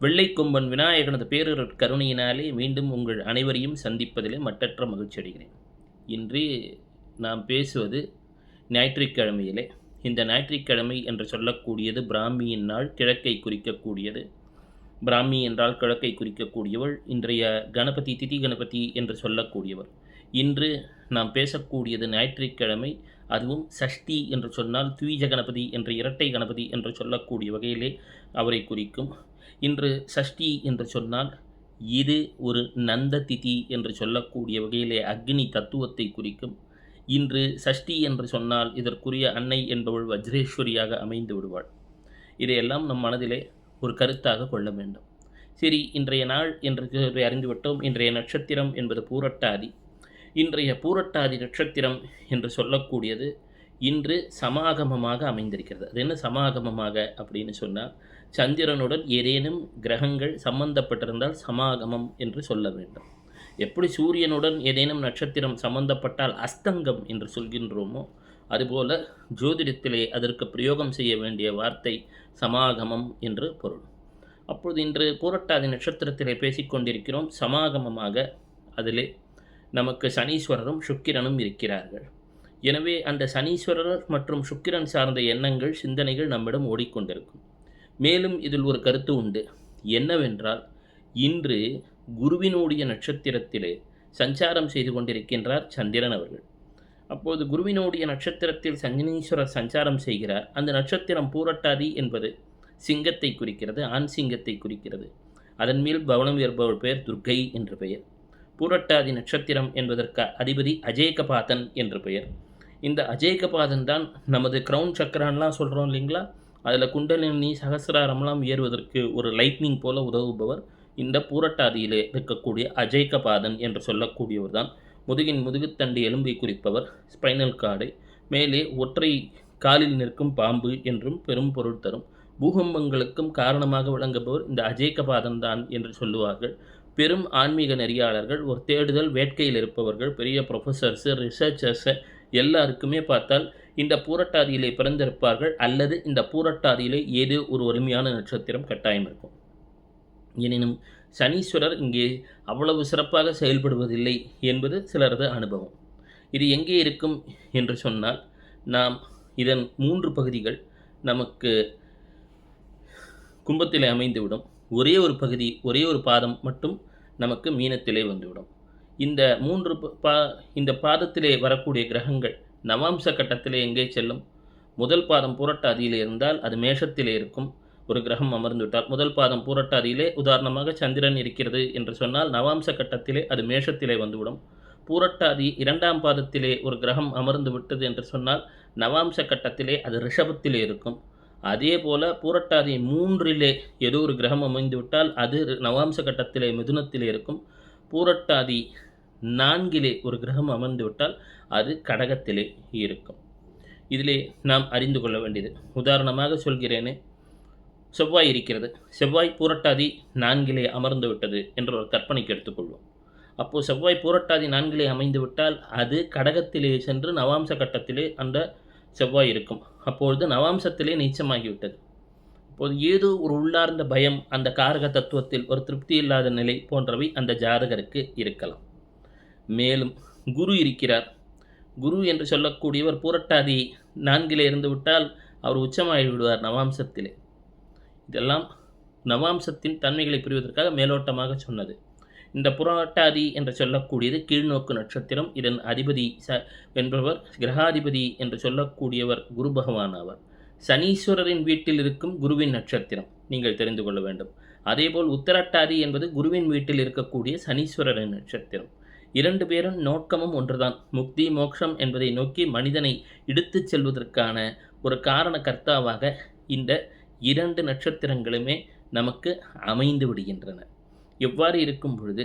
வெள்ளைக்கொம்பன் விநாயகனது பேரருட் கருணையினாலே மீண்டும் உங்கள் அனைவரையும் சந்திப்பதிலே மட்டற்ற மகிழ்ச்சி அடைகிறேன். இன்று நாம் பேசுவது ஞாயிற்றுக்கிழமையிலே. இந்த ஞாயிற்றுக்கிழமை என்று சொல்லக்கூடியது பிராமியின் நாள், கிழக்கை குறிக்கக்கூடியது. பிராமி என்றால் கிழக்கை குறிக்கக்கூடியவள். இன்றைய கணபதி திதி கணபதி என்று சொல்லக்கூடியவர். இன்று நாம் பேசக்கூடியது ஞாயிற்றுக்கிழமை, அதுவும் சஷ்டி என்று சொன்னால் துவீஜ கணபதி என்ற இரட்டை கணபதி என்று சொல்லக்கூடிய வகையிலே அவரை குறிக்கும். இன்று சஷ்டி என்று சொன்னால் இது ஒரு நந்த திதி என்று சொல்லக்கூடிய வகையிலே அக்னி தத்துவத்தை குறிக்கும். இன்று சஷ்டி என்று சொன்னால் இதற்குரிய அன்னை என்பவள் வஜ்ரேஸ்வரியாக அமைந்து விடுவாள். இதையெல்லாம் நம் மனதிலே ஒரு கருத்தாக கொள்ள வேண்டும். சரி, இன்றைய நாள் என்று அறிந்துவிட்டோம். இன்றைய நட்சத்திரம் என்பது பூரட்டாதி. இன்றைய பூரட்டாதி நட்சத்திரம் என்று சொல்லக்கூடியது இன்று சமாகமமாக அமைந்திருக்கிறது. அது என்ன சமாகமமாக அப்படின்னு சொன்னால், சந்திரனுடன் ஏதேனும் கிரகங்கள் சம்பந்தப்பட்டிருந்தால் சமாகமம் என்று சொல்ல வேண்டும். எப்படி சூரியனுடன் ஏதேனும் நட்சத்திரம் சம்பந்தப்பட்டால் அஸ்தங்கம் என்று சொல்கின்றோமோ, அதுபோல ஜோதிடத்திலே அதற்கு பிரயோகம் செய்ய வேண்டிய வார்த்தை சமாகமம் என்று பொருள். அப்பொழுது இன்று பூரட்டாதி நட்சத்திரத்திலே பேசிக்கொண்டிருக்கிறோம். சமாகமமாக அதிலே நமக்கு சனீஸ்வரரும் சுக்கிரனும் இருக்கிறார்கள். எனவே அந்த சனீஸ்வரர் மற்றும் சுக்கிரன் சார்ந்த எண்ணங்கள், சிந்தனைகள் நம்மிடம் ஓடிக்கொண்டிருக்கும். மேலும் இதில் ஒரு கருத்து உண்டு. என்னவென்றால், இன்று குருவினுடைய நட்சத்திரத்திலே சஞ்சாரம் செய்து கொண்டிருக்கின்றார் சந்திரன் அவர்கள். அப்போது குருவினுடைய நட்சத்திரத்தில் சனீஸ்வரர் சஞ்சாரம் செய்கிறார். அந்த நட்சத்திரம் பூரட்டாதி என்பது சிங்கத்தை குறிக்கிறது, ஆண் சிங்கத்தை குறிக்கிறது. அதன் மேல் பவனம் ஏற்பவள் பெயர் துர்க்கை என்று பெயர். பூரட்டாதி நட்சத்திரம் என்பதற்கு அதிபதி அஜேகபாதன் என்று பெயர். இந்த அஜேகபாதன் தான் நமது க்ரௌன் சக்கரான்லாம் சொல்கிறோம் இல்லைங்களா, அதில் குண்டலினி சகசிராரம்லாம் ஏறுவதற்கு ஒரு லைட்னிங் போல உதவுபவர் இந்த பூரட்டாதியிலே இருக்கக்கூடிய அஜேகபாதன் என்று சொல்லக்கூடியவர் தான். முதுகின் முதுகுத்தண்டு எலும்பை குறிப்பவர், ஸ்பைனல் கார்டை. மேலே ஒற்றை காலில் நிற்கும் பாம்பு என்றும் பெரும் பொருள் தரும். பூகம்பங்களுக்கும் காரணமாக விளங்குபவர் இந்த அஜேகபாதன் தான் என்று சொல்லுவார்கள் பெரும் ஆன்மீக நெறியாளர்கள். ஒரு தேடுதல் வேட்கையில் இருப்பவர்கள், பெரிய ப்ரொஃபஸர்ஸு, ரிசர்ச்சர்ஸு எல்லாருக்குமே பார்த்தால் இந்த பூரட்டாதியிலே பிறந்திருப்பார்கள், அல்லது இந்த பூரட்டாதியிலே ஏதோ ஒரு வலிமையான நட்சத்திரம் கட்டாயம் இருக்கும். எனினும் சனீஸ்வரர் இங்கே அவ்வளவு சிறப்பாக செயல்படுவதில்லை என்பது சிலரது அனுபவம். இது எங்கே இருக்கும் என்று சொன்னால், நாம் இதன் 3 பகுதிகள் நமக்கு கும்பத்திலே அமைந்துவிடும். ஒரே ஒரு பகுதி, ஒரே ஒரு பாதம் மட்டும் நமக்கு மீனத்திலே வந்துவிடும். இந்த 3 இந்த பாதத்திலே வரக்கூடிய கிரகங்கள் நவாம்ச கட்டத்திலே எங்கே செல்லும்? முதல் பாதம் பூரட்டாதியிலே இருந்தால் அது மேஷத்திலே இருக்கும். ஒரு கிரகம் அமர்ந்து விட்டால், முதல் பாதம் பூரட்டாதியிலே உதாரணமாக சந்திரன் இருக்கிறது என்று சொன்னால் நவாம்ச கட்டத்திலே அது மேஷத்திலே வந்துவிடும். பூரட்டாதி 2ஆம் பாதத்திலே ஒரு கிரகம் அமர்ந்து விட்டது என்று சொன்னால் நவாம்ச கட்டத்திலே அது ரிஷபத்திலே இருக்கும். அதே போல் பூரட்டாதி 3லே ஏதோ ஒரு கிரகம் அமைந்துவிட்டால் அது நவாம்ச கட்டத்திலே மிதுனத்திலே இருக்கும். பூரட்டாதி 4லே ஒரு கிரகம் அமர்ந்துவிட்டால் அது கடகத்திலே இருக்கும். இதிலே நாம் அறிந்து கொள்ள வேண்டியது, உதாரணமாக சொல்கிறேனே, செவ்வாய் இருக்கிறது. செவ்வாய் பூரட்டாதி 4லே அமர்ந்து விட்டது என்ற ஒரு கற்பனைக்கு எடுத்துக்கொள்வோம். அப்போது செவ்வாய் பூரட்டாதி 4லே அமைந்து விட்டால் அது கடகத்திலே சென்று நவாம்ச கட்டத்திலே அந்த செவ்வாய் இருக்கும். அப்பொழுது நவாம்சத்திலே நீச்சமாகிவிட்டது. இப்போது ஏதோ ஒரு உள்ளார்ந்த பயம், அந்த காரக தத்துவத்தில் ஒரு திருப்தி இல்லாத நிலை போன்றவை அந்த ஜாதகருக்கு இருக்கலாம். மேலும் குரு இருக்கிறார். குரு என்று சொல்லக்கூடியவர் பூரட்டாதி 4லே இருந்து விட்டால் அவர் உச்சமாகி விடுவார் நவாம்சத்திலே. இதெல்லாம் நவாம்சத்தின் தன்மைகளை புரிவதற்காக மேலோட்டமாக சொன்னது. இந்த புரட்டாதி என்று சொல்லக்கூடியது கீழ்நோக்கு நட்சத்திரம். இதன் அதிபதி என்பவர் கிரகாதிபதி என்று சொல்லக்கூடியவர் குரு பகவான் ஆவார். சனீஸ்வரரின் வீட்டில் இருக்கும் குருவின் நட்சத்திரம் நீங்கள் தெரிந்து கொள்ள வேண்டும். அதேபோல் உத்தரட்டாதி என்பது குருவின் வீட்டில் இருக்கக்கூடிய சனீஸ்வரரின் நட்சத்திரம். 2 பேரும் நோக்கமும் ஒன்றுதான், முக்தி மோட்சம் என்பதை நோக்கி மனிதனை இழுத்துச் செல்வதற்கான ஒரு காரண கர்த்தாவாக இந்த 2 நட்சத்திரங்களுமே நமக்கு அமைந்து விடுகின்றன. எவ்வாறு இருக்கும் பொழுது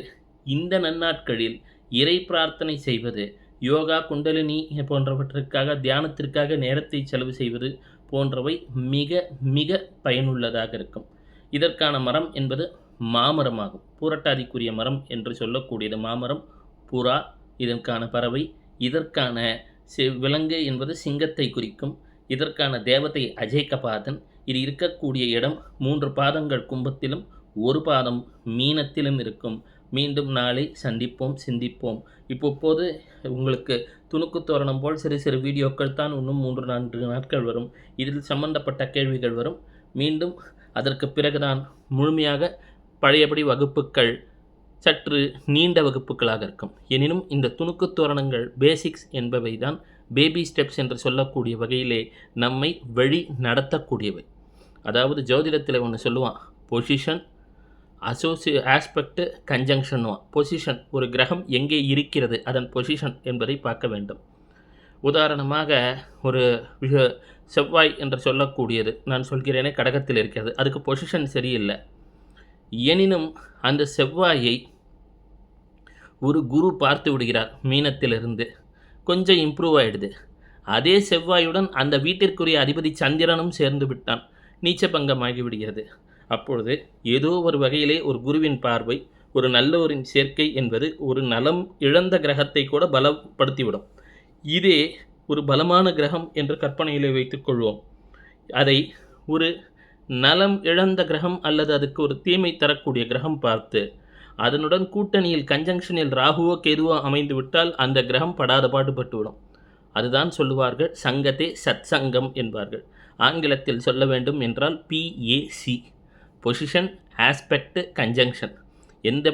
இந்த நன்னாட்களில் இறை பிரார்த்தனை செய்வது, யோகா, குண்டலினி போன்றவற்றிற்காக தியானத்திற்காக நேரத்தை செலவு செய்வது போன்றவை மிக மிக பயனுள்ளதாக இருக்கும். இதற்கான மரம் என்பது மாமரமாகும். பூரட்டாதிக்குரிய மரம் என்று சொல்லக்கூடியது மாமரம். புறா இதற்கான பறவை. இதற்கான விலங்கு என்பது சிங்கத்தை குறிக்கும். இதற்கான தேவதை அஜேகபாதன். இது இருக்கக்கூடிய இடம் 3 பாதங்கள் கும்பத்திலும் ஒரு பாதம் மீனத்திலும் இருக்கும். மீண்டும் நாளை சந்திப்போம், சிந்திப்போம். இப்போது உங்களுக்கு துணுக்கு தோரணம் போல் சிறு சிறு வீடியோக்கள் தான் இன்னும் 3, 4 நாட்கள் வரும். இதில் சம்பந்தப்பட்ட கேள்விகள் வரும். மீண்டும் அதற்கு பிறகுதான் முழுமையாக பழையபடி வகுப்புகள் சற்று நீண்ட வகுப்புகளாக இருக்கும். எனினும் இந்த துணுக்கு தோரணங்கள் பேசிக்ஸ் என்பவை தான் பேபி ஸ்டெப்ஸ் என்று சொல்லக்கூடிய வகையிலே நம்மை வழி நடத்தக்கூடியவை. அதாவது ஜோதிடத்தில் ஒன்று சொல்லுவான், பொசிஷன், ஆஸ்பெக்ட், கன்ஜங்ஷன்வான். பொசிஷன், ஒரு கிரகம் எங்கே இருக்கிறது, அதன் பொசிஷன் என்பதை பார்க்க வேண்டும். உதாரணமாக ஒரு செவ்வாய் என்று சொல்லக்கூடியது நான் சொல்கிறேனே கடகத்தில் இருக்கிறது, அதுக்கு பொசிஷன் சரியில்லை. எனினும் அந்த செவ்வாயை ஒரு குரு பார்த்து விடுகிறார் மீனத்திலிருந்து, கொஞ்சம் இம்ப்ரூவ் ஆகிடுது. அதே செவ்வாயுடன் அந்த வீட்டிற்குரிய அதிபதி சந்திரனும் சேர்ந்து விட்டான், நீச்சபங்கமாகி விடுகிறது. அப்பொழுது ஏதோ ஒரு வகையிலே ஒரு குருவின் பார்வை, ஒரு நல்லோரின் சேர்க்கை என்பது ஒரு நலம் இழந்த கிரகத்தை கூட பலப்படுத்திவிடும். இதே ஒரு பலமான கிரகம் என்று கற்பனையிலே வைத்துக்கொள்வோம். அதை ஒரு நலம் இழந்த கிரகம் அல்லது அதுக்கு ஒரு தீமை தரக்கூடிய கிரகம் பார்த்து அதனுடன் கூட்டணியில் கன்ஜங்ஷனில் ராகுவோ கேதுவோ அமைந்து விட்டால் அந்த கிரகம் படாத பாடுபட்டுவிடும். அதுதான் சொல்லுவார்கள் சங்கத்தே சத் சங்கம் என்பார்கள். ஆங்கிலத்தில் சொல்ல வேண்டும் என்றால் PAC, பொசிஷன், ஆஸ்பெக்ட், கன்ஜங்ஷன். எந்த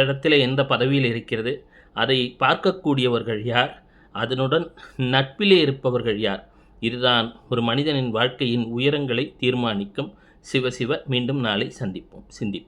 இடத்துல எந்த பதவியில் இருக்கிறது, அதை பார்க்கக்கூடியவர்கள் யார், அதனுடன் நட்பிலே இருப்பவர்கள் யார், இதுதான் ஒரு மனிதனின் வாழ்க்கையின் உயரங்களை தீர்மானிக்கும். சிவ சிவ. மீண்டும் நாளை சந்திப்போம், சிந்திப்போம்.